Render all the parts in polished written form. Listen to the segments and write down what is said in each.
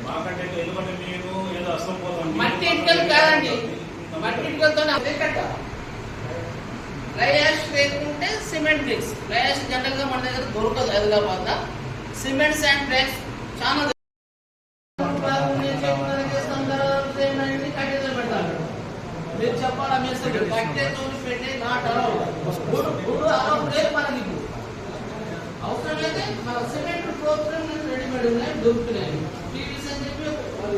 మాకంటే ఎందుకంటే మేము ఏదో అస్తం పోతాం మట్టి ఇటుకలు కాదండి, మట్టి ఇటుకలతో అదే కట్ట. ఫ్లై యాష్ లేకుంటే సిమెంట్ బ్రిక్స్. ఫ్లై యాష్ జనరల్గా మన దగ్గర దొరకదు హైదరాబాద్. సిమెంట్ శాండ్ బ్రిక్స్ చాలా మీరు చెప్పాలా మేస్త్రి కట్టేతో పెట్టే నాట్ మనకి అవసరం అయితే మన సిమెంట్ ఫ్లోర్ రెడీమేడ్ ఉన్నాయి, దొరుకుతున్నాయి. పీవీసీ అని చెప్పి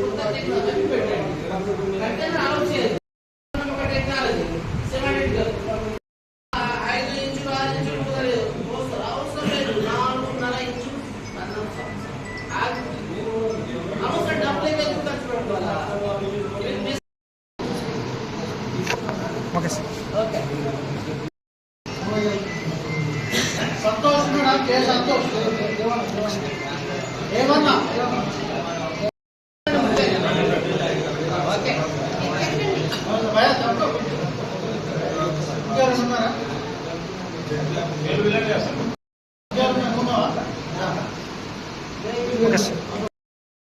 కొత్త టెక్నాలజీ పెట్టండి. కంటైనర్ అలౌ చేయాలి. ఒక టెక్నాలజీ సిమెంట్ 5 ఇంచులు 6 ఇంచులు పోస్తారు, అవసరం లేదు. 4.5 ఇంచులు అవసరం. డబ్బులు అయితే ఖర్చు పెట్టుకోవాలా? ఓకే సంతోష్ సంతోష్ ఏమన్నా ఓకే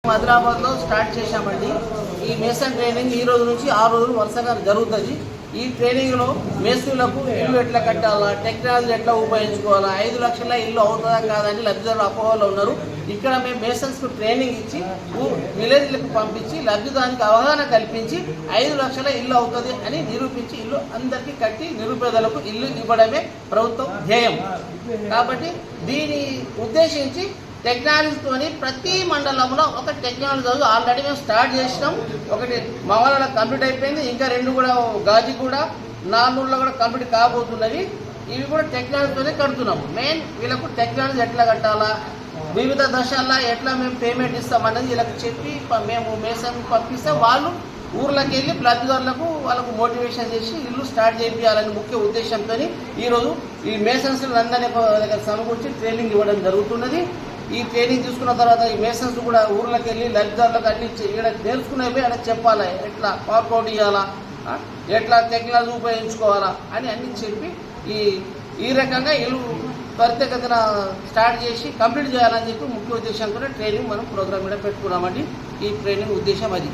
హైదరాబాద్ లో స్టార్ట్ చేశామండి. ఈ మేసన్ ట్రైనింగ్ ఈ రోజు నుంచి 6 రోజులు వరుసగా జరుగుతుంది. ఈ ట్రైనింగ్లో మేస్త్రులకు ఇల్లు ఎట్లా కట్టాలా, టెక్నాలజీ ఎట్లా ఉపయోగించుకోవాలా, 5 లక్షల ఇల్లు అవుతుందా కాదని లబ్ధిదారులు అపోహలో ఉన్నారు. ఇక్కడ మేము మేసన్స్కు ట్రైనింగ్ ఇచ్చి విలేజ్లకు పంపించి లబ్ధిదారునికి అవగాహన కల్పించి 5 లక్షల ఇల్లు అవుతుంది అని నిరూపించి ఇల్లు అందరికీ కట్టి నిరుపేదలకు ఇల్లు ఇవ్వడమే ప్రభుత్వం ధ్యేయం. కాబట్టి దీన్ని ఉద్దేశించి టెక్నాలజీతోని ప్రతి మండలంలో ఒక టెక్నాలజీ ఆల్రెడీ మేము స్టార్ట్ చేసినాం. ఒకటి మవాలలో కంప్లీట్ అయిపోయింది, ఇంకా 2 కూడా గాజీ కూడా నాన్నూరులో కూడా కంప్లీట్ కాబోతున్నవి. ఇవి కూడా టెక్నాలజీతోనే కడుతున్నాము. మెయిన్ వీళ్ళకు టెక్నాలజీ ఎట్లా కట్టాలా, వివిధ దశల్లో ఎట్లా మేము పేమెంట్ ఇస్తామన్నది వీళ్ళకి చెప్పి మేము మేసన్ పంపిస్తే వాళ్ళు ఊర్లోకి వెళ్ళి లబ్ధిదారులకు వాళ్ళకు మోటివేషన్ చేసి ఇల్లు స్టార్ట్ చేయాలని ముఖ్య ఉద్దేశంతో ఈరోజు ఈ మేసన్స్ అందరినీ దగ్గర సమకూర్చి ట్రైనింగ్ ఇవ్వడం జరుగుతున్నది. ఈ ట్రైనింగ్ తీసుకున్న తర్వాత ఈ మేసన్స్ కూడా ఊర్లోకి వెళ్ళి లబ్ధిదారులకు అన్ని ఇక్కడ నేర్చుకునేవి అలా చెప్పాలి, ఎట్లా పార్కౌట్ ఇవ్వాలా, ఎట్లా టెక్నాలజీ ఉపయోగించుకోవాలా అని అన్ని చెప్పి ఈ రకంగా ఇల్లు త్వరితగతిన స్టార్ట్ చేసి కంప్లీట్ చేయాలని చెప్పి ముఖ్య ఉద్దేశంతో ట్రైనింగ్ మనం ప్రోగ్రామ్ కూడా పెట్టుకున్నామండి. ఈ ట్రైనింగ్ ఉద్దేశం అది.